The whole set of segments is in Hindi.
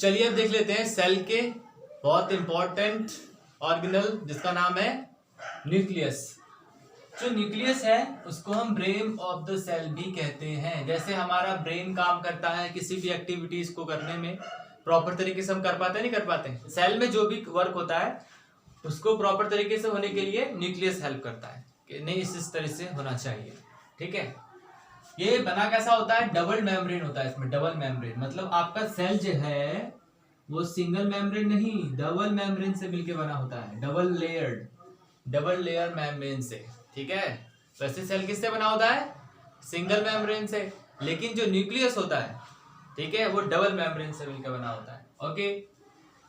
चलिए अब देख लेते हैं सेल के बहुत इंपॉर्टेंट ऑर्गेनल जिसका नाम है न्यूक्लियस। जो न्यूक्लियस है उसको हम ब्रेन ऑफ द सेल भी कहते हैं। जैसे हमारा ब्रेन काम करता है किसी भी एक्टिविटीज को करने में प्रॉपर तरीके से हम कर पाते हैं नहीं कर पाते हैं। सेल में जो भी वर्क होता है उसको प्रॉपर तरीके से होने के लिए न्यूक्लियस हेल्प करता है कि नहीं इस तरह से होना चाहिए। ठीक है, ये बना कैसा होता है, डबल मेम्ब्रेन होता है इसमें। डबल मेम्ब्रेन मतलब आपका सेल जो है वो सिंगल मेम्ब्रेन नहीं डबल मेम्ब्रेन से मिलके बना होता है, डबल लेयर मेम्ब्रेन से। ठीक है, वैसे सेल किससे बना होता है, सिंगल मेम्ब्रेन से, लेकिन जो न्यूक्लियस होता है ठीक है वो डबल मेम्ब्रेन से मिलकर बना होता है। ओके,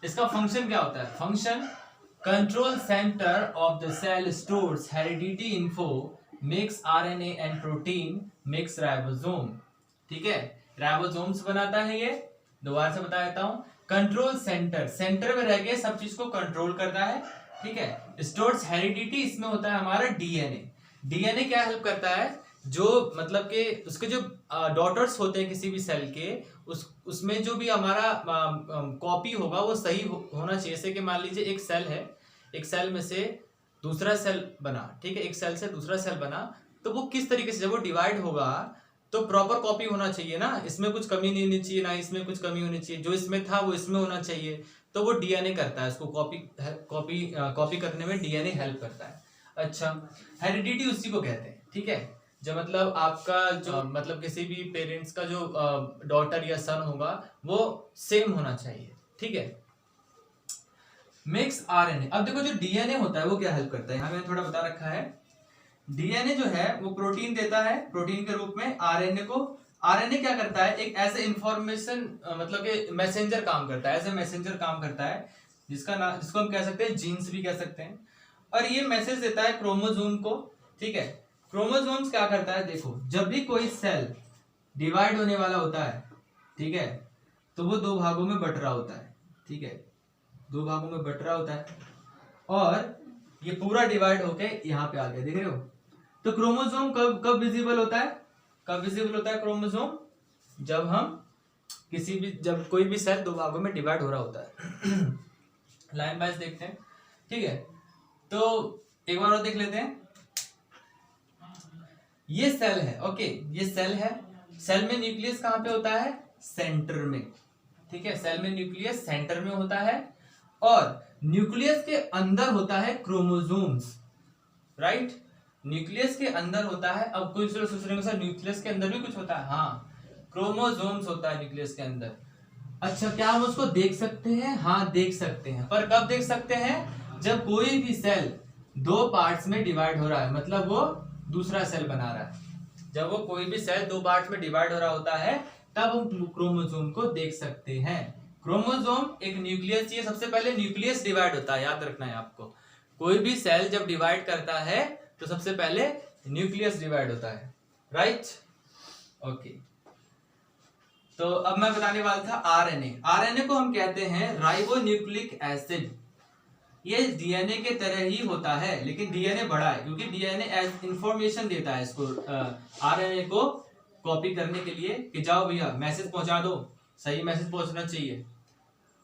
इसका फंक्शन क्या होता है, function control centre of the cell stores heredity info, makes RNA and protein, makes ribosome. ठीक है, राइबोसोम्स बनाता है ये। दोबारा से बता देता हूं, कंट्रोल सेंटर, सेंटर में रह के सब चीज को कंट्रोल करता है। ठीक है, स्टोर्स हेरिडिटी, इसमें होता है हमारा डीएनए। डीएनए क्या हेल्प करता है, जो मतलब कि उसके जो डॉटर्स होते हैं किसी भी सेल के उसमें जो भी हमारा कॉपी होगा वो सही होना चाहिए। जैसे कि मान लीजिए एक सेल है, एक सेल में से दूसरा सेल बना, ठीक है, एक सेल से दूसरा सेल बना, तो वो किस तरीके से जब वो डिवाइड होगा तो प्रॉपर कॉपी होना चाहिए ना, इसमें कुछ कमी नहीं होनी चाहिए ना इसमें कुछ कमी होनी चाहिए, जो इसमें था वो इसमें होना चाहिए। तो वो डीएनए करता है उसको कॉपी करने में डीएनए हेल्प करता है। अच्छा, हेरिडिटी उसी को कहते हैं। ठीक है, जब मतलब आपका जो मतलब किसी भी पेरेंट्स का जो डॉटर या सन होगा वो सेम होना चाहिए। ठीक है, मिक्स आरएनए। अब देखो जो डीएनए होता है वो क्या हेल्प करता है, यहाँ मैंने थोड़ा बता रखा है। डीएनए जो है वो प्रोटीन देता है, प्रोटीन के रूप में आरएनए को। आरएनए क्या करता है, एक ऐसे इंफॉर्मेशन मतलब कि मैसेंजर काम करता है, एज ए मैसेंजर काम करता है, जिसको हम कह सकते हैं जीन्स भी कह सकते हैं। और ये मैसेज देता है क्रोमोसोम को। ठीक है, क्रोमोसोम्स क्या करता है, देखो जब भी कोई सेल डिवाइड होने वाला होता है, ठीक है, तो वो दो भागों में बट रहा होता है। ठीक है, दो भागों में बट रहा होता है और ये पूरा डिवाइड होके यहाँ पे आ गया, देख रहे हो। तो क्रोमोसोम कब कब विजिबल होता है, कब विजिबल होता है क्रोमोसोम, जब कोई भी सेल दो भागों में डिवाइड हो रहा होता है। लाइन वाइज देखते हैं। ठीक है, तो एक बार और देख लेते हैं। ये सेल है, ओके, ये सेल है। सेल में न्यूक्लियस कहां पे होता है, सेंटर में। ठीक है, सेल में न्यूक्लियस सेंटर में होता है और न्यूक्लियस के अंदर होता है क्रोमोसोम्स। राइट, न्यूक्लियस के अंदर होता है। अब कोई सोच रहे होंगे सर न्यूक्लियस के अंदर भी कुछ होता है, हाँ, क्रोमोसोम्स होता है न्यूक्लियस के अंदर। अच्छा, क्या हम उसको देख सकते हैं, हाँ देख सकते हैं, पर कब देख सकते हैं, जब कोई भी सेल दो पार्ट्स में डिवाइड हो रहा है, मतलब वो दूसरा सेल बना रहा है। जब वो कोई भी सेल दो पार्ट्स में डिवाइड हो रहा होता है तब हम क्रोमोसोम को देख सकते हैं। क्रोमोसोम एक न्यूक्लियस, ये सबसे पहले न्यूक्लियस डिवाइड होता है, याद रखना है आपको। कोई भी सेल जब डिवाइड करता है तो सबसे पहले न्यूक्लियस डिवाइड होता है। राइट, ओके, तो अब मैं बताने वाला था आरएनए। आरएनए को हम कहते हैं राइबोन्यूक्लिक एसिड। ये डीएनए के तरह ही होता है लेकिन डीएनए बड़ा है, क्योंकि डीएनए इंफॉर्मेशन देता है इसको आरएनए को कॉपी करने के लिए कि जाओ भैया मैसेज पहुंचा दो, सही मैसेज पहुंचना चाहिए,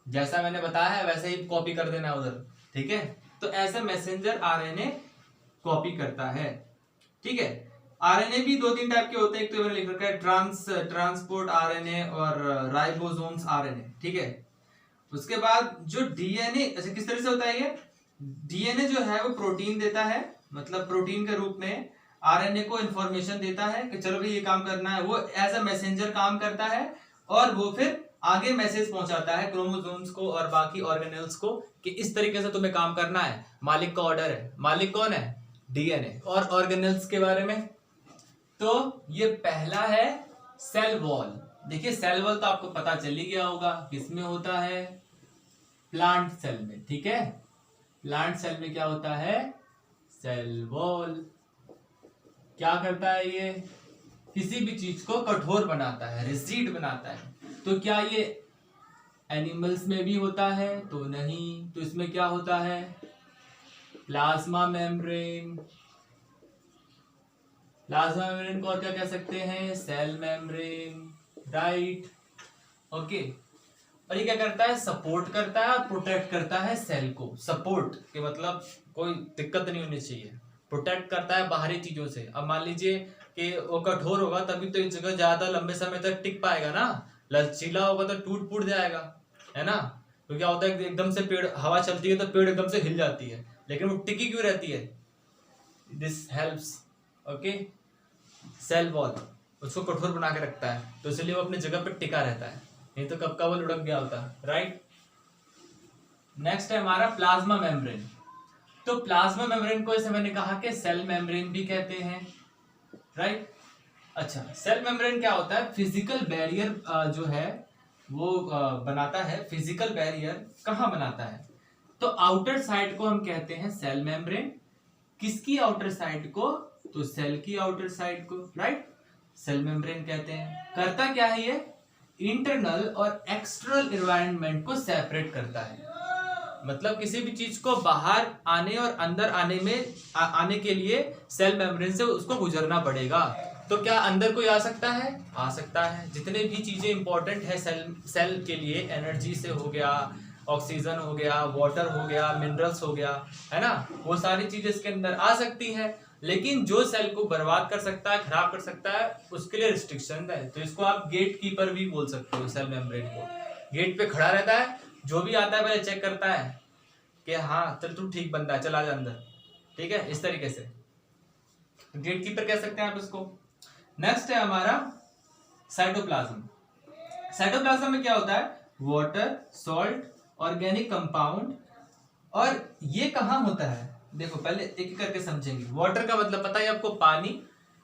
जैसा मैंने बताया है वैसे ही कॉपी कर देना उधर। ठीक है, तो ऐसे मैसेंजर आरएनए कॉपी करता है। ठीक है, आरएनए भी दो तीन टाइप के होते हैं, एक तो मैंने लिख रखा है ट्रांसपोर्ट आरएनए और राइबोसोम्स आरएनए। ठीक है, उसके बाद जो डीएनए, अच्छा किस तरह से होता है ये डीएनए जो है वो प्रोटीन देता है, मतलब प्रोटीन के रूप में आरएनए को इंफॉर्मेशन देता है कि चलो भाई ये काम करना है, वो एज अ मैसेंजर काम करता है और वो फिर आगे मैसेज पहुंचाता है क्रोमोसोम्स को और बाकी ऑर्गेनेल्स को कि इस तरीके से तुम्हें काम करना है, मालिक का ऑर्डर है। मालिक कौन है, डीएनए। और ऑर्गेनेल्स के बारे में, तो ये पहला है सेल वॉल। देखिए सेल वॉल तो आपको पता चल ही गया होगा किसमें होता है, प्लांट सेल में। ठीक है, प्लांट सेल में क्या होता है, सेल वॉल। क्या करता है ये, किसी भी चीज को कठोर बनाता है, रिजिड बनाता है। तो क्या ये एनिमल्स में भी होता है, तो नहीं। तो इसमें क्या होता है, प्लाज्मा मेम्ब्रेन। प्लाज्मा मेम्ब्रेन को और क्या कह सकते हैं, सेल मेम्ब्रेन। Right, okay. और ये क्या करता है, सपोर्ट करता है और प्रोटेक्ट करता है सेल को। सपोर्ट के मतलब कोई दिक्कत नहीं होनी चाहिए, प्रोटेक्ट करता है बाहरी चीजों से। अब मान लीजिए कि वो कठोर होगा तभी तो इस जगह ज्यादा लंबे समय तक टिक पाएगा ना, लचीला होगा तो टूट फूट जाएगा, है ना। तो क्या होता है एकदम से पेड़, हवा चलती है तो पेड़ एकदम से हिल जाती है, लेकिन वो टिकी क्यों रहती है, this helps, okay, cell wall उसको कठोर बना के रखता है, तो इसलिए वो अपनी जगह पर टिका रहता है, नहीं तो कब का वो लुढ़क गया होता, राइट। नेक्स्ट है हमारा प्लाज्मा मेम्ब्रेन। तो प्लाज्मा मेम्ब्रेन को, जैसे मैंने कहा कि सेल मेम्ब्रेन भी कहते हैं, राइट। अच्छा, सेल मेम्ब्रेन क्या होता है, फिजिकल बैरियर जो है वो बनाता है। फिजिकल बैरियर कहाँ बनाता है, तो आउटर साइड को हम कहते हैं सेल मेम्ब्रेन। किसकी आउटर साइड को, तो सेल की आउटर साइड को, राइट, सेल मेम्ब्रेन कहते हैं। करता क्या है ये, इंटरनल और एक्सटर्नल एनवायरनमेंट को सेपरेट करता है। मतलब किसी भी चीज को बाहर आने और अंदर आने में आने के लिए सेल मेम्ब्रेन से उसको गुजरना पड़ेगा। तो क्या अंदर कोई आ सकता है, आ सकता है। जितने भी चीजें इंपॉर्टेंट है सेल के लिए, एनर्जी से हो गया, ऑक्सीजन हो गया, वाटर हो गया, मिनरल्स हो गया, है ना, वो सारी चीजें इसके अंदर आ सकती हैं। लेकिन जो सेल को बर्बाद कर सकता है, खराब कर सकता है, उसके लिए रिस्ट्रिक्शन है। तो इसको आप गेट कीपर भी बोल सकते हो। सेल मेम्ब्रेन को गेट पे खड़ा रहता है, जो भी आता है पहले चेक करता है कि हाँ चल तू ठीक बंदा है, चल आ जा अंदर, ठीक है, इस तरीके से गेट कीपर कह सकते हैं आप इसको। नेक्स्ट है हमारा साइटोप्लाज्म। साइटोप्लाज्म में क्या होता है, वाटर, सॉल्ट, ऑर्गेनिक कंपाउंड। और ये कहाँ होता है, देखो पहले एक एक करके समझेंगे। वाटर का मतलब पता है आपको, पानी।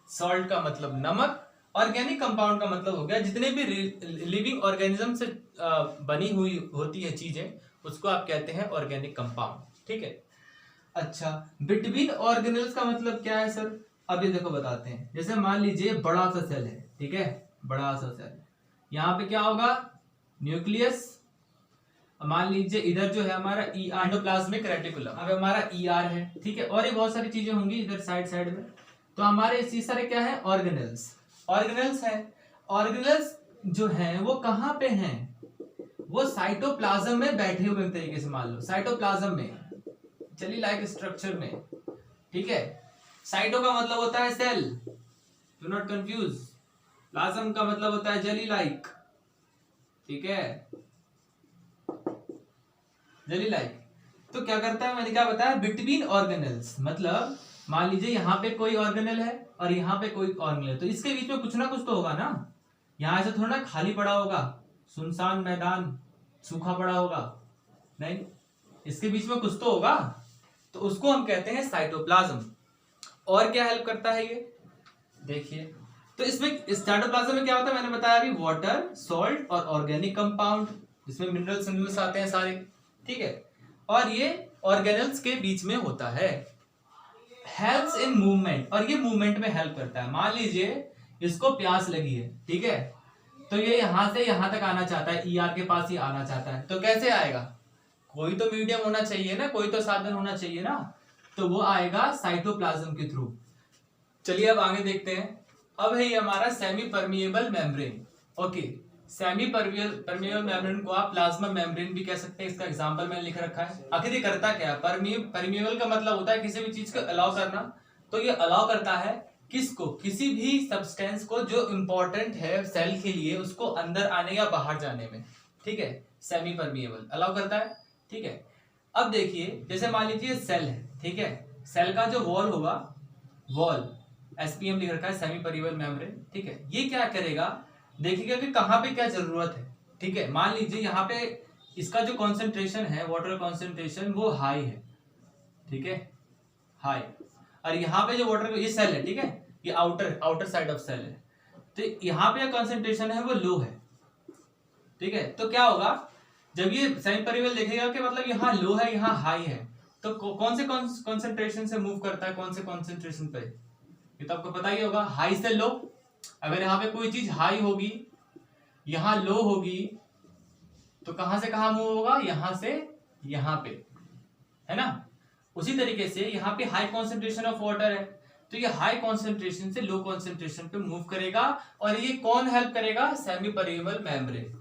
सॉल्ट का मतलब नमक। ऑर्गेनिक कंपाउंड का मतलब हो गया जितने भी लिविंग ऑर्गेनिज्म से बनी हुई होती है चीजें, उसको आप कहते हैं ऑर्गेनिक कंपाउंड, ठीक है। अच्छा, बिटवीन ऑर्गेनेल्स का मतलब क्या है सर, अब ये देखो बताते हैं। जैसे मान लीजिए बड़ा सा सेल है, ठीक है, बड़ा सा सेल, यहाँ पे क्या होगा, न्यूक्लियस। मान लीजिए इधर जो है हमारा एंडोप्लाज्मिक रेटिकुलम, अब हमारा ईआर है, ठीक है, और ये बहुत सारी चीजें होंगी इधर साइड साइड में। तो हमारे इसी सारे क्या है, ऑर्गेनेल्स, ऑर्गेनेल्स है। ऑर्गेनेल्स जो हैं वो कहाँ पे हैं, वो साइटोप्लाज्म में बैठे हुए, एक तरीके से मान लो साइटोप्लाज्म में, चलिए लाइक स्ट्रक्चर में, ठीक है। साइटो का मतलब होता है cell, do not confuse. Plasm का मतलब होता है जेली लाइक, ठीक है, जेली लाइक। तो क्या करता है, मैंने क्या बताया, बिटवीन ऑर्गेनेल्स, मतलब मान लीजिए यहाँ पे कोई ऑर्गेनेल है और यहाँ पे कोई ऑर्गेनेल है, तो इसके बीच में कुछ ना कुछ तो होगा ना। यहाँ से थोड़ा ना खाली पड़ा होगा, सुनसान मैदान, सूखा पड़ा होगा, नहीं, इसके बीच में कुछ तो होगा, तो उसको हम कहते हैं साइटोप्लाज्म। और क्या हेल्प करता है ये, देखिए, तो इसमें साइटोप्लाज्म में क्या होता है, मैंने बताया अभी, वाटर, सॉल्ट और ऑर्गेनिक कंपाउंड, जिसमें मिनरल्स मिनरल्स आते हैं सारे, ठीक है। और ये ऑर्गेनेल्स के बीच में होता है। हेल्प्स इन मूवमेंट, और ये मूवमेंट में हेल्प करता है। मान लीजिए इसको प्यास लगी है, ठीक है, तो ये यहां से यहां तक आना चाहता है, ईआर के पास ही आना चाहता है, तो कैसे आएगा, कोई तो मीडियम होना चाहिए ना, कोई तो साधन होना चाहिए ना, तो वो आएगा साइटोप्लाज्म के थ्रू। चलिए अब आगे देखते हैं। अब है ये हमारा semi permeable membrane, okay. Semi permeable membrane को आप प्लाज्मा मेम्ब्रेन भी कह सकते हैं, इसका एग्जांपल मैंने लिख रखा है। आखिर ये करता क्या है, परमिएबल का मतलब होता है किसी भी चीज को अलाउ करना, तो ये अलाउ करता है किसको, किसी भी सब्सटेंस को जो इंपॉर्टेंट है सेल के लिए, उसको अंदर आने या बाहर जाने में, ठीक है, सेमी परमिएबल अलाउ करता है, ठीक है। अब देखिए, जैसे मान लीजिए सेल है, ठीक है, सेल का जो वॉल होगा, वॉल एसपीएम लिख रखा है, सेमी परमिएबल मेम्ब्रेन, ठीक है। ये क्या करेगा, देखिएगा कि कहां पे क्या जरूरत है, ठीक है। मान लीजिए यहाँ पे इसका जो कॉन्सेंट्रेशन है, वाटर कॉन्सेंट्रेशन, वो हाई है, ठीक है, हाई। और यहाँ पे जो वाटर, ये सेल है, ठीक है, ये आउटर साइड ऑफ सेल है, तो यहाँ पे कॉन्सेंट्रेशन है वो लो है, ठीक है। तो क्या होगा, जब ये सेमी परमिएबल देखेगा कि मतलब यहाँ लो है, यहाँ हाई है, तो कौन से कॉन्सेंट्रेशन से मूव करता है, कौन से कॉन्सेंट्रेशन पे, ये तो आपको पता ही होगा, हाई से लो। अगर यहाँ पे कोई चीज हाई होगी, यहाँ लो होगी, तो कहां से कहां मूव होगा, यहां से यहां पे, है ना। उसी तरीके से यहाँ पे हाई कॉन्सेंट्रेशन ऑफ वाटर है, तो ये हाई कॉन्सेंट्रेशन से लो कॉन्सेंट्रेशन पे मूव करेगा, और ये कौन हेल्प करेगा, semi permeable membrane,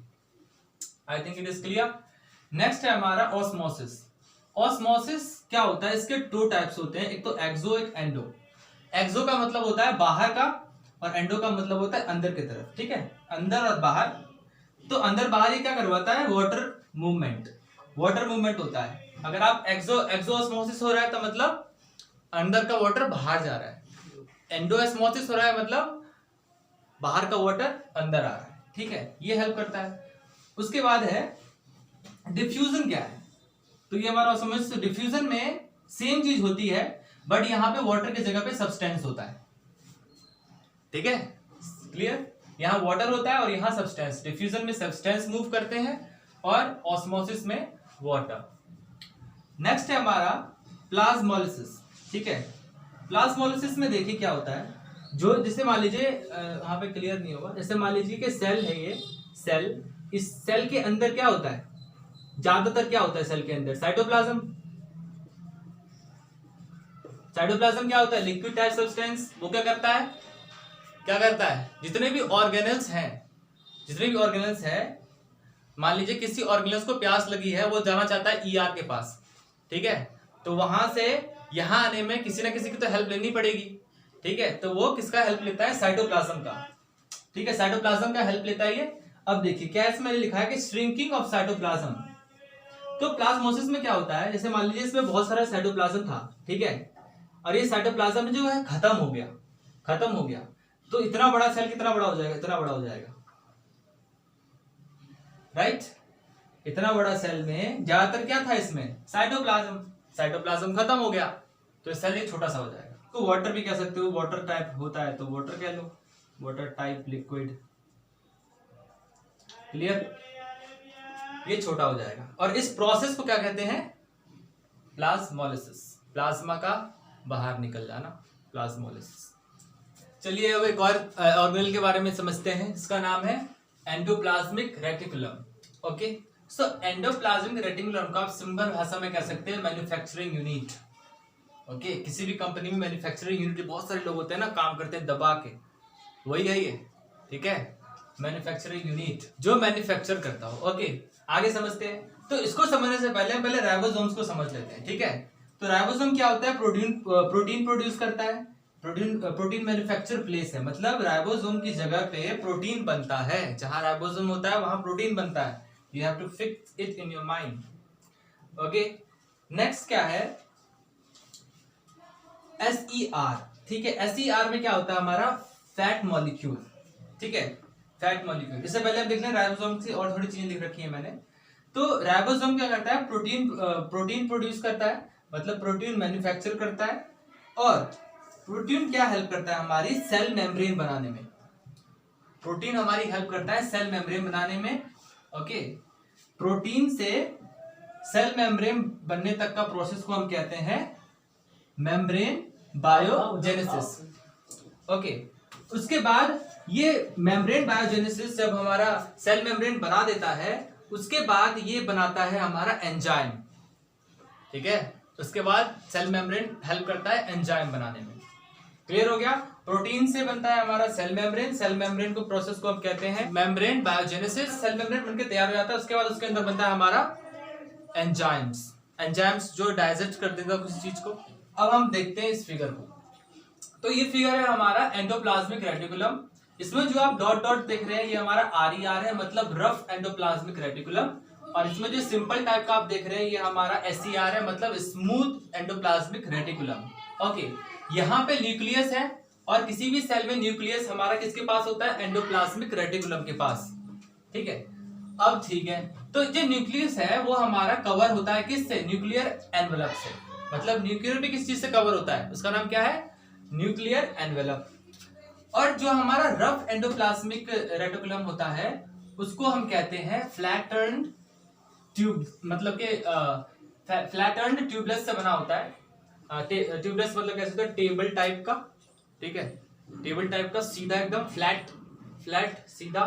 I think it is clear. Next है हमारा ऑस्मोसिस। ऑस्मोसिस क्या होता है, इसके दो टाइप्स होते हैं, एक तो एक्सो एक एंडो। एक्सो का मतलब होता है बाहर का और एंडो का मतलब होता है अंदर की तरफ, ठीक है, अंदर और बाहर। तो अंदर बाहर ये क्या करवाता है, वाटर मूवमेंट, वाटर मूवमेंट होता है। अगर आप एक्सोस्मोसिस हो रहा है तो मतलब अंदर का वाटर बाहर जा रहा है, एंडोस्मोसिस हो रहा है मतलब बाहर का वाटर अंदर आ रहा है, ठीक है, ये हेल्प करता है। उसके बाद है डिफ्यूजन। क्या है, तो ये हमारा ऑस्मोसिस। डिफ्यूजन में सेम चीज होती है बट यहाँ पे वाटर की जगह पे सब्सटेंस होता है, ठीक है, क्लियर। यहाँ वाटर होता है और यहाँ सब्सटेंस। डिफ्यूजन में सब्सटेंस मूव करते हैं और ऑस्मोसिस में वाटर। नेक्स्ट है हमारा प्लाज्मोलिसिस, ठीक है। प्लाज्मोलिसिस में देखिए क्या होता है, जो जैसे मान लीजिए यहाँ पे क्लियर नहीं होगा, जैसे मान लीजिए कि सेल है, ये सेल, इस सेल के अंदर क्या होता है, ज्यादातर क्या होता है सेल के अंदर, साइटोप्लाज्म। साइटोप्लाज्म क्या होता है, लिक्विड टाइप सब्सटेंस। वो क्या करता है, जितने भी ऑर्गेनल्स हैं, मान लीजिए किसी ऑर्गेनल्स को प्यास लगी है, वो जाना चाहता है ईआर के पास, ठीक है, तो वहां से यहां आने में किसी ना किसी की तो हेल्प लेनी पड़ेगी, ठीक है, तो वो किसका हेल्प लेता है, साइटोप्लाज्म का, ठीक है, साइटोप्लाज्म का हेल्प लेता है ये। अब देखिए क्या इसमें लिखा है कि श्रिंकिंग ऑफ साइटोप्लाज्म। तो प्लाज्मोसिस में क्या होता है, जैसे मान लीजिए इसमें बहुत सारा साइटोप्लाज्म था, ठीक है, और ये साइटोप्लाज्म जो है खत्म हो गया, तो इतना बड़ा सेल कितना बड़ा हो जाएगा, इतना बड़ा हो जाएगा, राइट। इतना बड़ा सेल में ज्यादातर क्या था, इसमें साइटोप्लाज्म खत्म हो गया, तो सेल ये छोटा सा हो जाएगा। तो वाटर भी कह सकते हो, वाटर टाइप होता है तो वाटर कह लो, वाटर टाइप लिक्विड, क्लियर, ये छोटा हो जाएगा। और इस प्रोसेस को क्या कहते हैं, प्लाज्मोलिसिस, प्लाज्मा का बाहर निकल जाना, प्लाज्मोलिसिस। चलिए अब एक और ऑर्गेनल के बारे में समझते हैं, इसका नाम है एंडोप्लाज्मिक रेटिकुलम। ओके, सो एंडोप्लाज्मिक रेटिकुलम का आप सिंपल भाषा में कह सकते हैं मैन्युफैक्चरिंग यूनिट। ओके, किसी भी कंपनी में मैन्युफैक्चरिंग यूनिट, बहुत सारे लोग होते हैं ना, काम करते हैं दबा के, वही है ये, ठीक है, मैन्युफैक्चरिंग यूनिट जो मैन्युफैक्चर करता हो। ओके, आगे समझते हैं। तो इसको समझने से पहले राइबोसोम्स को समझ लेते हैं, ठीक है। तो राइबोसोम क्या होता है, प्रोटीन प्रोड्यूस करता है, प्रोटीन मैन्युफैक्चर प्लेस है, मतलब राइबोसोम की जगह पे प्रोटीन बनता है, जहां राइबोसोम होता है वहां प्रोटीन बनता है। You have to fix it in your mind. Okay, next क्या है, SER, ठीक है। SER में क्या होता है, हमारा फैट मॉलिक्यूल, ठीक है, फैट मॉलिक्यूल। इससे पहले हम देख लें राइबोसोम की और थोड़ी चीजें लिख रखी है मैंने। तो राइबोसोम क्या करता है, प्रोटीन प्रोड्यूस करता है, मतलब प्रोटीन मैन्युफैक्चर करता है, और प्रोटीन क्या हेल्प करता है, हमारी सेल मेम्ब्रेन बनाने में। प्रोटीन हमारी हेल्प करता है सेल मेम्ब्रेन बनाने में। ओके, प्रोटीन से सेल मेम्ब्रेन बनने तक का प्रोसेस को हम कहते हैं मेम्ब्रेन बायोजेनेसिस। ओके, उसके बाद ये मेम्ब्रेन बायोजेनेसिस जब हमारा सेल मेम्ब्रेन बना देता है, उसके बाद ये बनाता है हमारा एंजाइम, ठीक है। उसके बाद सेल मेम्ब्रेन हेल्प करता है एंजाइम बनाने में। क्लियर हो गया, प्रोटीन से बनता है हमारा सेल मेम्ब्रेन, सेल मेम्ब्रेन को प्रोसेस को हम कहते हैं मेम्ब्रेन बायोजेनेसिस। सेल मेम्ब्रेन बनके तैयार हो जाता है, उसके बाद उसके अंदर बनता है हमारा एंजाइम्स जो डाइजेस्ट कर देगा किसी चीज को। अब हम देखते हैं इस फिगर को। तो ये फिगर है हमारा एंडोप्लाज्मिक रेटिकुलम। इसमें जो आप डॉट डॉट देख रहे हैं ये हमारा RER है, मतलब रफ एंडोप्लाज्मिक रेटिकुलम। और इसमें जो सिंपल टाइप का आप देख रहे हैं ये हमारा SER है, मतलब स्मूथ एंडोप्लाज्मिक रेटिकुलम। ओके, यहाँ पे न्यूक्लियस है, और किसी भी सेल में न्यूक्लियस हमारा किसके पास होता है, एंडोप्लाज्मिक रेटिकुलम के पास, ठीक है। अब ठीक है, तो जो न्यूक्लियस है वो हमारा कवर होता है किससे, न्यूक्लियर एनवेलप से, मतलब न्यूक्लियर भी किस चीज से कवर होता है, उसका नाम क्या है, न्यूक्लियर एनवेलप। और जो हमारा रफ एंडोप्लाज्मिक रेटिकुलम होता है उसको हम कहते हैं फ्लैटर्न्ड ट्यूब, मतलब के फ्लैटर्न्ड ट्यूबलेस से बना होता है। ट्यूबलेस मतलब कैसे, तो टेबल टाइप का, ठीक है, टेबल टाइप का, सीधा एकदम फ्लैट सीधा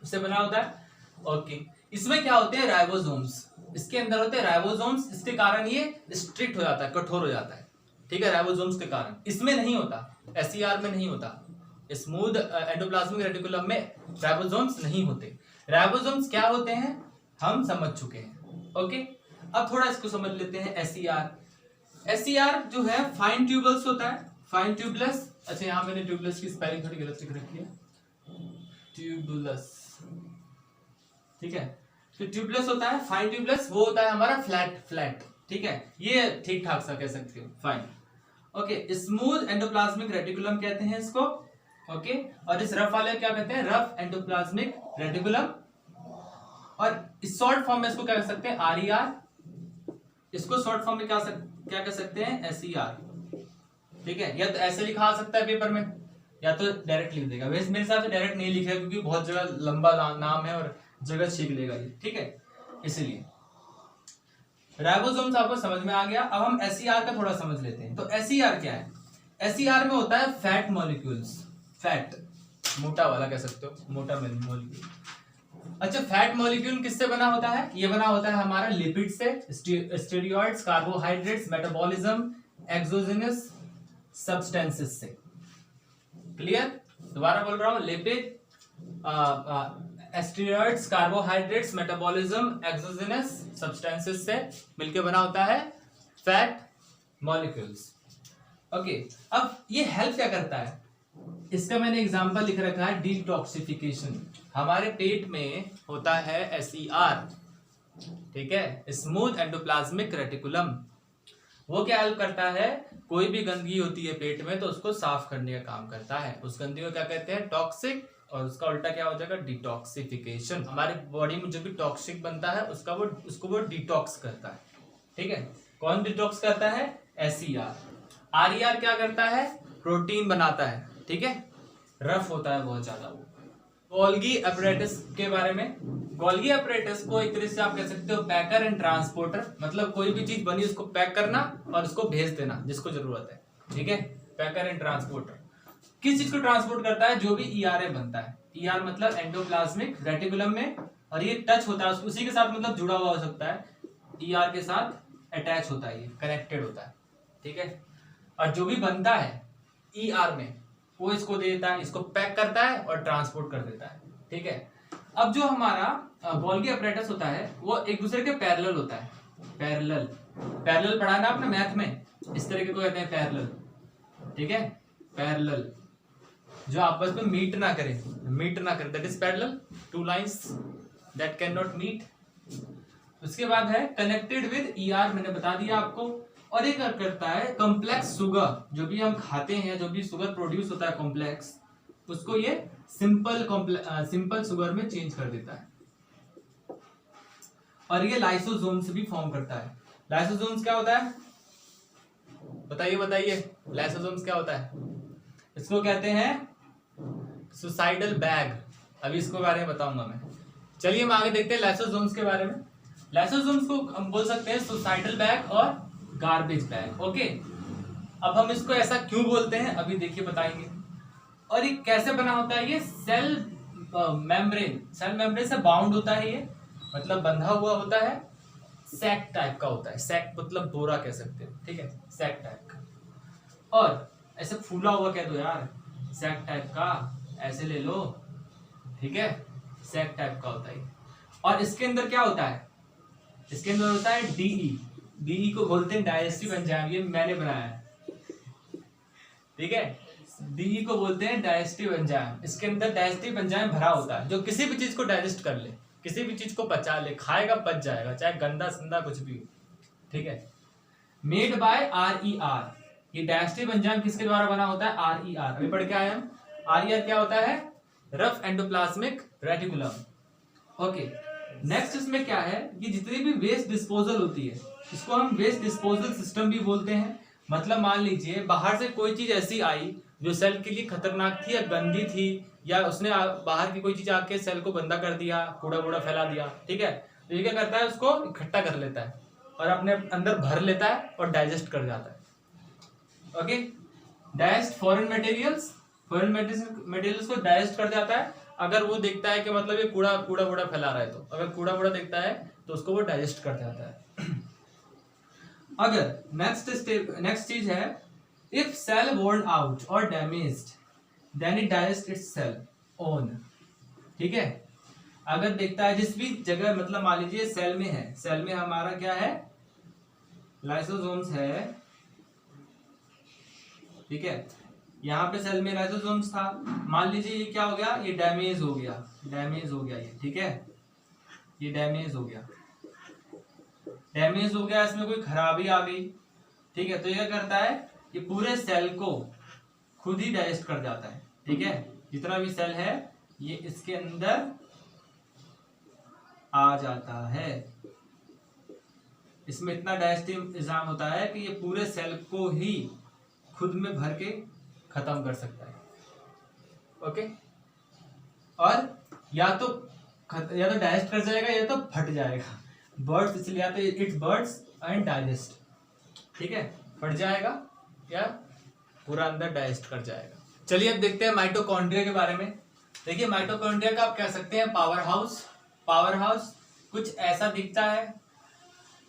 उससे बना होता है। ओके, इसमें क्या होते हैं, राइबोसोम्स, इसके अंदर होते हैं राइबोसोम्स, इसके कारण ये स्ट्रिक्ट हो जाता है, कठोर हो जाता है, ठीक है, राइबोसोम्स के कारण। इसमें नहीं होता, SER में नहीं होता, स्मूथ एंडोप्लाज्मिक रेटिकुलम में राइबोसोम्स नहीं होते। राइबोसोम्स क्या होते हैं हम समझ चुके हैं। ओके, अब थोड़ा इसको समझ लेते हैं। एसईआर जो है फाइन ट्यूबल्स होता है, फाइन ट्यूबलस। अच्छा, यहाँ मैंने ट्यूबलस की स्पेलिंग थोड़ी गलत लिख रखी है, ट्यूबलस, ठीक है। तो ट्यूबलेस होता है, फाइन ट्यूबलेस वो होता है हमारा फ्लैट, ठीक है, ये ठीक ठाक सा कह सकते हो, fine. Okay, smooth endoplasmic reticulum कहते हैं इसको। ओके, और इस रफ वाले क्या कहते हैं, रफ एंडोप्लाज्मिक रेटिकुलम। और इस शॉर्ट फॉर्म में इसको क्या कह सकते हैं, आरईआर। इसको शॉर्ट फॉर्म में क्या कह सकते हैं, एसईआर, ठीक है। या तो ऐसे लिखा आ सकता है पेपर में, या तो डायरेक्ट लिख देगा। वैसे मेरे हिसाब से डायरेक्ट नहीं लिखेगा क्योंकि बहुत जगह लंबा नाम है और जगह छीन लेगा ये, ठीक है, इसलिए। राइबोसोम्स आपको समझ में आ गया। अब हम एसईआर का थोड़ा समझ लेते हैं। तो एसईआर क्या है, एसईआर में होता है फैट मॉलिक्यूल्स, फैट, मोटा वाला कह सकते हो, मोटा मॉलिक्यूल। अच्छा, फैट मॉलिक्यूल किससे बना होता है, ये बना होता है हमारा लिपिड से, steroids, carbohydrates, metabolism, exogenous substances से। क्लियर, दोबारा बोल रहा हूं, lipid, steroids, carbohydrates, metabolism, exogenous substances से मिलकर बना होता है फैट मॉलिक्यूल्स। ओके, अब ये हेल्प क्या करता है, इसका मैंने एग्जांपल लिख रखा है, डिटॉक्सिफिकेशन। हमारे पेट में होता है एसईआर, ठीक है, स्मूथ एंडोप्लाज्मिक रेटिकुलम। वो क्या हेल्प करता है, कोई भी गंदगी होती है पेट में तो उसको साफ करने का काम करता है। उस गंदगी को क्या कहते हैं, टॉक्सिक, और उसका उल्टा क्या हो जाएगा, डिटॉक्सिफिकेशन। हमारी बॉडी में जो भी टॉक्सिक बनता है उसको वो डिटॉक्स करता है, ठीक है। कौन डिटॉक्स करता है, एसईआर। आरईआर क्या करता है, प्रोटीन बनाता है, ठीक है, रफ होता है बहुत ज्यादा वो। गोल्गी अपरेटस के बारे में, गोल्गी अपरेटस को एक तरह से आप कह सकते हो पैकर एंड ट्रांसपोर्टर। मतलब कोई भी चीज बनी उसको पैक करना और उसको भेज देना जिसको जरूरत है, ठीक है, पैकर एंड ट्रांसपोर्टर। किस चीज को ट्रांसपोर्ट करता है, जो भी ईआरए बनता है, ईआर मतलब एंडोप्लाज्मिक रेटिकुलम में, और ये टच होता है उसी के साथ, मतलब जुड़ा हुआ हो सकता है, ईआर के साथ अटैच होता है, ये कनेक्टेड होता है, ठीक है। और जो भी बनता है ईआर में वो इसको दे देता है, इसको पैक करता है और ट्रांसपोर्ट कर देता है, ठीक है। अब जो हमारा गोल्गी अपरेटस होता है वो एक दूसरे के पैरेलल होता है, पैरेलल पढ़ा ना आपने मैथ में, इस तरीके को कहते हैं पैरेलल, ठीक है, पैरेलल, जो आपस में मीट ना करे, that is parallel, two lines that can not meet. उसके बाद है कनेक्टेड विद ईआर, मैंने बता दिया आपको। और एक करता है कॉम्प्लेक्स शुगर, जो भी हम खाते हैं, जो भी शुगर प्रोड्यूस होता है कॉम्प्लेक्स, उसको ये सिंपल शुगर में चेंज कर देता है। और ये लाइसोसोम्स भी फॉर्म करता है। लाइसोसोम्स क्या होता है, बताइए, लाइसोसोम्स क्या होता है, इसको कहते हैं सुसाइडल बैग। अभी इसको बारे में बताऊंगा मैं। चलिए हम आगे देखते हैं लाइसोसोम्स के बारे में। लाइसोसोम्स को हम बोल सकते हैं सुसाइडल बैग और गार्बेज बैग। ओके, अब हम इसको ऐसा क्यों बोलते हैं अभी देखिए बताएंगे। और ये कैसे बना होता है, ये सेल मेम्ब्रेन से बाउंड होता है, ये मतलब बंधा हुआ होता है, सैक टाइप का होता है, सैक मतलब बोरा कह सकते हो, ठीक है, सैक टाइप का। और ऐसे फूला हुआ कह दो यार, सैक टाइप का, ऐसे ले लो, ठीक है, सैक टाइप का होता है। और इसके अंदर क्या होता है, इसके अंदर होता है डीई को बोलते हैं डाइजेस्टिव एंजाइम, ये मैंने बनाया है, ठीक है, डीई को बोलते हैं डाइजेस्टिव एंजाइम। इसके अंदर डाइजेस्टिव एंजाइम भरा होता है जो किसी भी चीज को डाइजेस्ट कर ले, किसी भी चीज को पचा ले, खाएगा पच जाएगा, चाहे गंदा संदा कुछ भी हो, ठीक है। मेड बाय आरईआर, ये डाइजेस्टिव एंजाइम किसके द्वारा बना होता है, आरईआर। अभी पढ़ के आए हम, आरईआर क्या होता है, rough endoplasmic reticulum. Okay, next इसमें क्या है, ये जितनी भी वेस्ट डिस्पोजल होती है इसको हम वेस्ट डिस्पोजल सिस्टम भी बोलते हैं। मतलब मान लीजिए बाहर से कोई चीज ऐसी आई जो सेल के लिए खतरनाक थी या गंदी थी, या उसने बाहर की कोई चीज आके सेल को गंदा कर दिया, कूड़ा कूड़ा फैला दिया, ठीक है, तो ये क्या करता है, उसको इकट्ठा कर लेता है और अपने अंदर भर लेता है और डाइजेस्ट कर जाता है। ओके, डाइजेस्ट फॉरेन मटेरियल्स को डाइजेस्ट कर जाता है। अगर वो देखता है कि मतलब ये कूड़ा फैला रहा है, तो अगर कूड़ा देखता है तो उसको वो डाइजेस्ट कर जाता है। अगर नेक्स्ट चीज है, इफ सेल वोर्न आउट और damaged then it digest its cell own, ठीक है। अगर देखता है जिस भी जगह, मतलब मान लीजिए सेल में है, सेल में हमारा क्या है, लाइसोसोम्स है, ठीक है, यहाँ पे सेल में लाइसोसोम्स था, मान लीजिए ये क्या हो गया, ये डैमेज हो गया, डैमेज हो गया ये, ठीक है, ये डैमेज हो गया, डैमेज हो गया, इसमें कोई खराबी आ गई, ठीक है, तो ये करता है कि पूरे सेल को खुद ही डाइजेस्ट कर जाता है, ठीक है, जितना भी सेल है ये इसके अंदर आ जाता है, इसमें इतना डाइजेस्टिव एंजाइम होता है कि ये पूरे सेल को ही खुद में भर के खत्म कर सकता है, ओके, और या तो डाइजेस्ट कर जाएगा या तो फट जाएगा, बर्ड्स इसलिए आते हैं, इट्स बर्ड्स एंड डाइजेस्ट, ठीक है, फट जाएगा या पूरा अंदर डाइजेस्ट कर जाएगा। चलिए अब देखते हैं माइटोकॉन्ड्रिया के बारे में। देखिए माइटोकॉन्ड्रिया का आप कह सकते हैं पावर हाउस। पावर हाउस कुछ ऐसा दिखता है,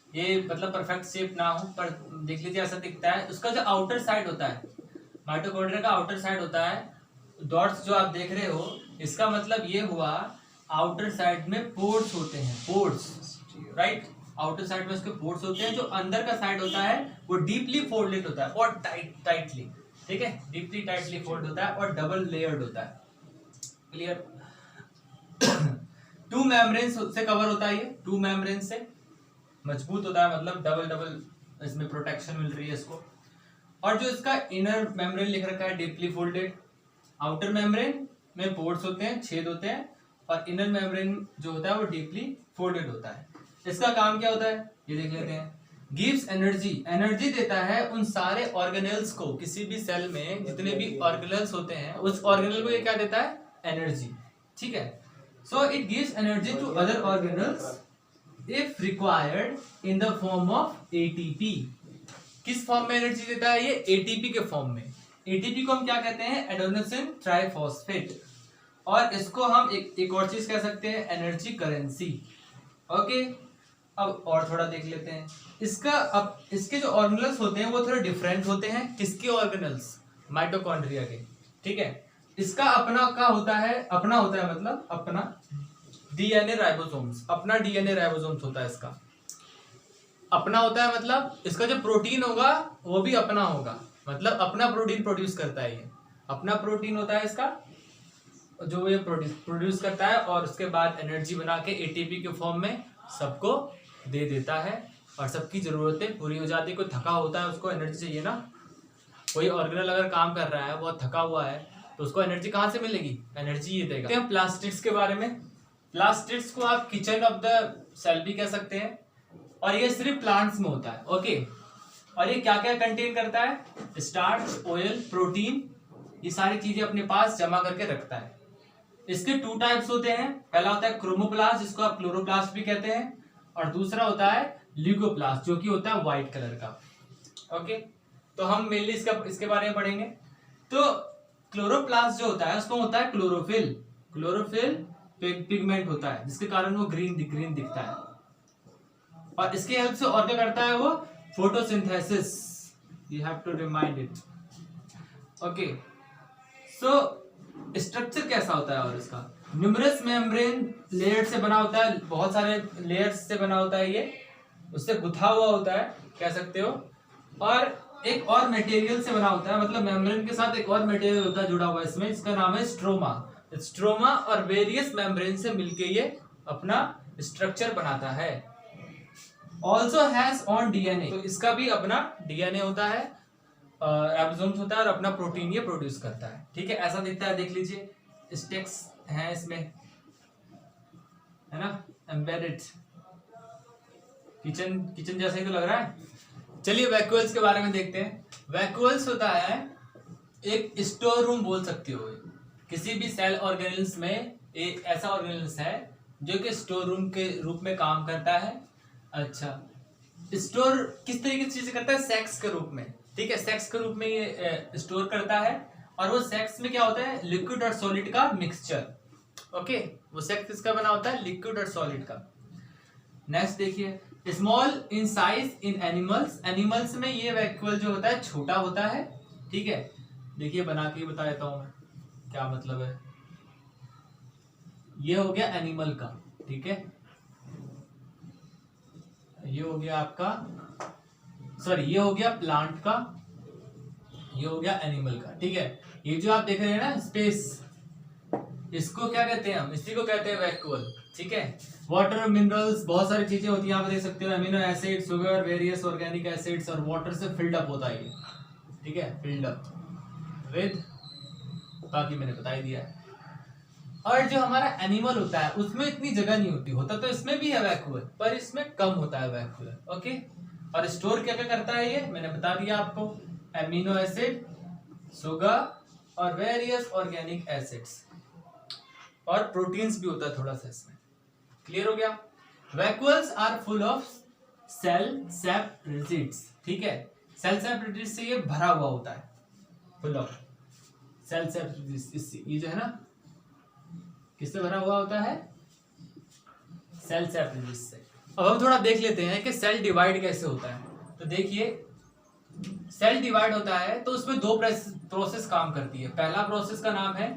ये मतलब परफेक्ट शेप ना हो पर देख लीजिए ऐसा दिखता है। उसका जो आउटर साइड होता है, माइटोकॉन्ड्रिया का आउटर साइड होता है, डॉट्स जो आप देख रहे हो, इसका मतलब ये हुआ आउटर साइड में पोर्स होते हैं, पोर्स, राइट, आउटर साइड में उसके पोर्स होते हैं। जो अंदर का साइड होता है वो डीपली फोल्डेड होता है और टाइटली, ठीक है, डीपली टाइटली फोल्ड होता है और डबल लेयर्ड होता है, क्लियर। 2 मेम्ब्रेन से कवर होता है, ये 2 मेम्ब्रेन से मजबूत होता है, मतलब डबल इसमें प्रोटेक्शन मिल रही है इसको। और जो इसका इनर मेम्ब्रेन लिख रखा है डीपली फोल्डेड, आउटर मेम्ब्रेन में पोर्स होते हैं, छेद होते हैं, और इनर मेम्ब्रेन जो होता है वो डीपली फोल्डेड होता है। इसका काम क्या होता है ये देख लेते हैं। गिव्स एनर्जी, एनर्जी देता है उन सारे ऑर्गेनेल्स को, किसी भी सेल में जितने भी ऑर्गेनेल्स होते हैं उस ऑर्गेनल को ये क्या देता है, एनर्जी, ठीक है। So it gives energy to other organelles if required in the form of ATP. किस फॉर्म में एनर्जी देता है ये, एटीपी के फॉर्म में। एटीपी को हम क्या कहते हैं, एडेनोसिन ट्राइफॉस्फेट, और इसको हम एक और चीज कह सकते हैं, एनर्जी करेंसी, ओके। अब और थोड़ा देख लेते हैं इसका। अब इसके जो ऑर्गेनल्स होते हैं वो थोड़े डिफरेंट होते हैं, किसके ऑर्गेनल्स, माइटोकॉन्ड्रिया के, ठीक है। इसका अपना का होता है, अपना होता है मतलब अपना डीएनए राइबोसोम्स, अपना डीएनए राइबोसोम्स होता है इसका, अपना होता है मतलब इसका जो प्रोटीन होगा वो भी अपना होगा, मतलब अपना प्रोटीन प्रोड्यूस करता है, ये अपना प्रोटीन होता है इसका जो ये प्रोड्यूस करता है, और उसके बाद एनर्जी बना के एटीपी के फॉर्म में सबको दे देता है और सबकी जरूरतें पूरी हो जाती है। कोई थका होता है उसको एनर्जी चाहिए ना, कोई ऑर्गेनल अगर काम कर रहा है बहुत थका हुआ है तो उसको एनर्जी कहाँ से मिलेगी, एनर्जी ये देगा। प्लास्टिड्स के बारे में, प्लास्टिड्स को आप किचन ऑफ द सेल भी कह सकते हैं, और ये सिर्फ प्लांट्स में होता है, ओके। और ये क्या क्या कंटेन करता है, स्टार्च, ऑयल, प्रोटीन, ये सारी चीजें अपने पास जमा करके रखता है। इसके 2 टाइप्स होते हैं, पहला होता है क्रोमोप्लास्ट जिसको आप क्लोरोप्लास्ट भी कहते हैं, और दूसरा होता है ल्यूकोप्लास्ट जो कि होता है व्हाइट कलर का, ओके। तो हम मेनली इसके बारे में पढ़ेंगे। तो क्लोरोप्लास्ट जो होता है उसको होता है क्लोरोफिल, क्लोरोफिल पिगमेंट होता है जिसके कारण वो ग्रीन दिखता है, और इसके हेल्प से और क्या करता है वो, photosynthesis, you have to remind it, okay. So structure कैसा होता है, और इसका न्यूमरस मेम्ब्रेन लेयर से बना होता है, बहुत सारे लेयर्स से बना होता है, ये उससे गुथा हुआ होता है कह सकते हो, और एक और मटेरियल से बना होता है, मतलब मेम्ब्रेन के साथ एक और मटेरियल होता है जुड़ा हुआ इसमें, जिसका नाम है स्ट्रोमा। स्ट्रोमा और वेरियस मेम्ब्रेन से मिलके ये अपना स्ट्रक्चर बनाता है। ऑल्सो हैज ऑन डीएनए, तो इसका भी अपना डीएनए होता है, राइबोसोम्स होता है, और अपना प्रोटीन ये प्रोड्यूस करता है, ठीक है। ऐसा दिखता है, देख लीजिए स्टेक्स हैं इसमें, है ना, एम्बेडेड, किचन जैसा ही तो लग रहा है। चलिए वैक्यूल्स के बारे में देखते हैं। वैक्यूल्स होता है एक स्टोर रूम बोल सकते हो, किसी भी सेल ऑर्गेनल्स में एक ऐसा ऑर्गेनल्स है जो कि स्टोर रूम के रूप में काम करता है। अच्छा, स्टोर किस तरीके से चीजें करता है, सेक्स के रूप में, ठीक है, सेक्स के रूप में ये स्टोर करता है, और वो सेक्स में क्या होता है, लिक्विड और सॉलिड का मिक्सचर, ओके। वो सेक्स किसका बना होता है, लिक्विड और सॉलिड का। नेक्स्ट देखिए, small in size in animals, animals में ये वैक्यूल जो होता है छोटा होता है, ठीक है। देखिए बना के बता देता हूं मैं क्या मतलब है। ये हो गया एनिमल का, ठीक है, ये हो गया आपका, सॉरी ये हो गया प्लांट का, ये हो गया एनिमल का, ठीक है। ये जो आप देख रहे हैं ना स्पेस, इसको क्या कहते हैं हम, इसी को कहते हैं वैक्यूअल, ठीक है। वाटर, मिनरल्स, बहुत सारी चीजें होती है, यहाँ पे देख सकते हो, amino acid, sugar, various organic acids, और वाटर से फिल्ड अप होता है ये, ठीक है, फिल्ड अप विद, बाकी मैंने बता ही दिया है। और जो हमारा एनिमल होता है उसमें इतनी जगह नहीं होती, होता तो इसमें भी है वैक्यूअल, पर इसमें कम होता है वैक्यूअल, ओके। और स्टोर क्या क्या करता है ये मैंने बता दिया आपको, एमिनो एसिड, शुगर और वेरियस ऑर्गेनिक एसिड्स, और प्रोटीन्स भी होता है थोड़ा सा इसमें, क्लियर हो गया। वैक्यूअल्स आर फुल ऑफ सेल सेपरेटिड्स, ठीक है, सेल सेपरेटिड्स से ये भरा हुआ होता है, फुल ऑफ सेल सेपरेटिड्स, इससे ये जो है ना किससे भरा हुआ होता है, सेल सेपरेटिड्स से। अब हम थोड़ा देख लेते हैं कि सेल डिवाइड कैसे होता है। तो देखिए सेल डिवाइड होता है तो उसमें दो प्रोसेस काम करती है। पहला प्रोसेस का नाम है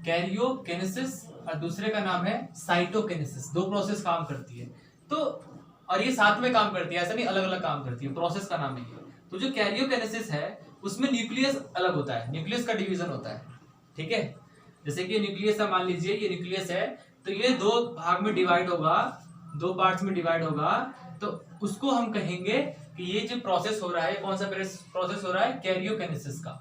कैरियोकिनेसिस और दूसरे का नाम है साइटोकिनेसिस। दो प्रोसेस काम करती है तो, और ये साथ में काम करती है, ऐसा नहीं अलग अलग काम करती है, प्रोसेस का नाम है ये। तो जो कैरियोकिनेसिस है उसमें न्यूक्लियस अलग होता है, न्यूक्लियस का डिवीजन होता है, ठीक है। जैसे कि न्यूक्लियस है, मान लीजिए ये न्यूक्लियस है तो ये दो भाग में डिवाइड होगा, दो पार्ट्स में डिवाइड होगा, तो उसको हम कहेंगे कि ये जो प्रोसेस हो रहा है, कौन सा प्रोसेस हो रहा है, कैरियोकिनेसिस का।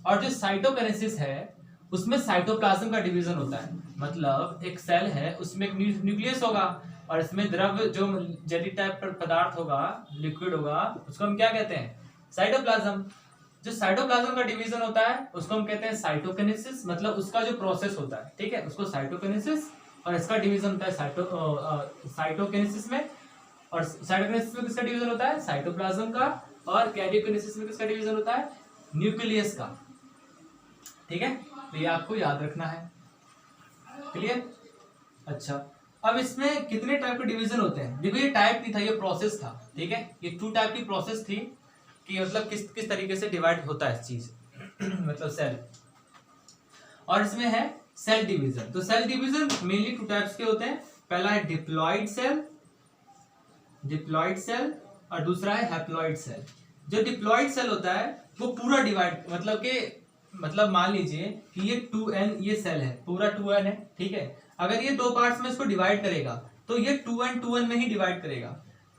और जो साइटोकिनेसिस है उसमें साइटोप्लाज्म का डिवीजन होता है, मतलब एक सेल है उसमें एक न्यूक्लियस होगा और इसमें द्रव्य जो जेली टाइप पर पदार्थ होगा, लिक्विड होगा, उसको हम क्या कहते हैं, साइटोप्लाज्म। जो साइटोप्लाज्म का डिवीजन होता है उसको हम कहते हैं साइटोकिनेसिस, मतलब उसका जो प्रोसेस होता है, ठीक है, उसको साइटोकिनेसिस, और इसका डिवीजन होता है साइटोकिनेसिस में। और साइटोकिनेसिस में किसका डिवीजन होता है, साइटोप्लाज्म का, और कैरियोकिनेसिस में किसका डिवीजन होता है, न्यूक्लियस का, ठीक है। तो ये आपको याद रखना है, क्लियर। अच्छा, अब इसमें कितने टाइप के डिवीजन होते हैं, देखो ये टाइप नहीं था, ये प्रोसेस था, ठीक है, ये 2 टाइप की प्रोसेस थी कि मतलब किस तरीके से डिवाइड होता है चीज मतलब सेल। और इसमें है सेल डिवीजन। तो सेल डिवीजन मेनली 2 टाइप्स के होते हैं, पहला है डिप्लॉइड सेल और दूसरा है हैप्लॉइड सेल। जो डिप्लॉइड सेल होता है वो पूरा डिवाइड, मतलब मान लीजिए कि ये 2n ये सेल है, पूरा 2n है, ठीक है। अगर ये 2 पार्ट्स में इसको डिवाइड करेगा तो ये 2n में ही डिवाइड करेगा,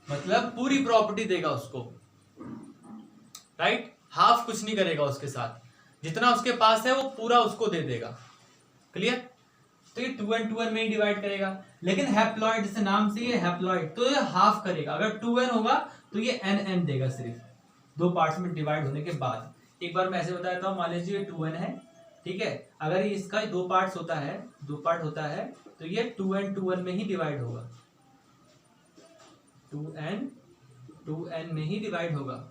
मतलब पूरी प्रॉपर्टी देगा उसको, राइट, हाफ कुछ नहीं करेगा उसके साथ, जितना उसके पास है वो पूरा उसको दे देगा, क्लियर। तो ये 2n में ही डिवाइड करेगा। लेकिन हैप्लॉइड, जैसे नाम से ये हैप्लॉइड, तो ये हाफ करेगा, अगर 2n होगा तो ये n देगा, सिर्फ 2 पार्ट्स में डिवाइड होने के बाद। एक बार मैं ऐसे बता देता हूँ, मान लीजिए ये 2n है, ठीक है, अगर ये इसका 2 पार्ट होता है तो ये 2n में ही डिवाइड होगा, 2n में ही डिवाइड होगा।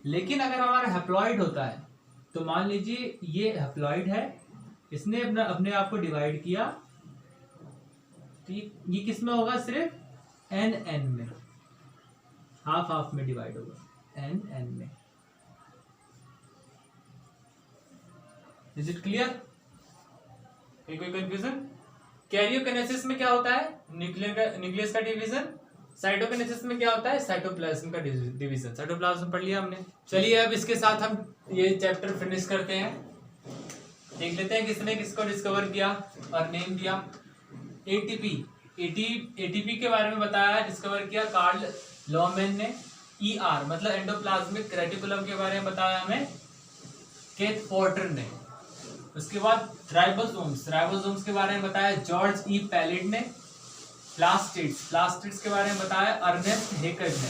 लेकिन अगर हमारा हैप्लॉइड होता है तो मान लीजिए ये हैप्लॉइड है, इसने अपने आप को डिवाइड किया, तो ये किस में होगा, सिर्फ n में, हाफ में डिवाइड होगा, n में। इज इट क्लियर, कोई कंफ्यूजन। कैरियोकिनेसिस में क्या होता है, न्यूक्लियस का डिवीजन। साइटोकिनेसिस में क्या होता है, साइटोप्लाज्म का डिवीजन। साइटोप्लाज्म पढ़ लिया हमने। चलिए अब इसके साथ हम ये चैप्टर फिनिश करते हैं, देख लेते हैं किसने किसको डिस्कवर किया और नेम दिया। एटीपी के बारे में बताया, डिस्कवर किया कार्ल लॉमैन ने। ER मतलब एंडोप्लाज्मिक रेटिकुलम के बारे में बताया हमें केथ पोर्टर ने। उसके बाद राइबोसोम्स के बारे में बताया जॉर्ज E पैलिड ने। प्लास्टिड्स के बारे में बताया अर्नेस्ट हेकल ने,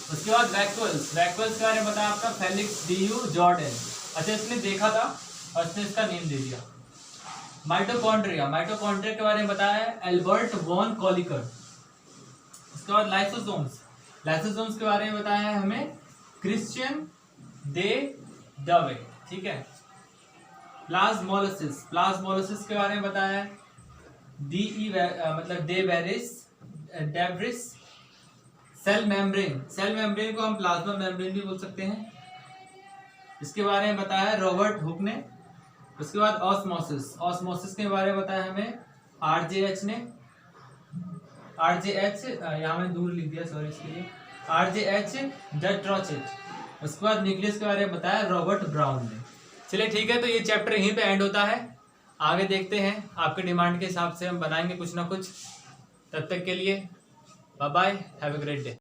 उसके बाद वैक्यूल्स के बारे में बताया आपका फेलिक्स DU जॉर्डन। अच्छा, इसने देखा था और इसने इसका नेम दे दिया। माइटोकॉन्ड्रिया के बारे में बताया एल्बर्ट वॉन कॉलिकर। उसके बाद लाइसोसोम्स के बारे में बताया है हमें क्रिश्चियन दे डवे, ठीक है। प्लाज्मोलिसिस के बारे में बताया मतलब डेब्रिस। सेल मेम्ब्रेन को हम प्लाज्मा मेम्ब्रेन भी बोल सकते हैं, इसके बारे में बताया रॉबर्ट हुक ने। उसके बाद ऑस्मोसिस, ऑस्मोसिस के बारे में बताया हमें RJH ने, RJH यहाँ में दूर लिख दिया, सॉरी इसके लिए, RJH जट्रोचिट। उसके बाद न्यूक्लियस के बारे में बताया रॉबर्ट ब्राउन ने। चलिए ठीक है, तो ये चैप्टर यहीं पे एंड होता है। आगे देखते हैं, आपके डिमांड के हिसाब से हम बनाएंगे कुछ ना कुछ। तब तक के लिए bye bye, have a great day.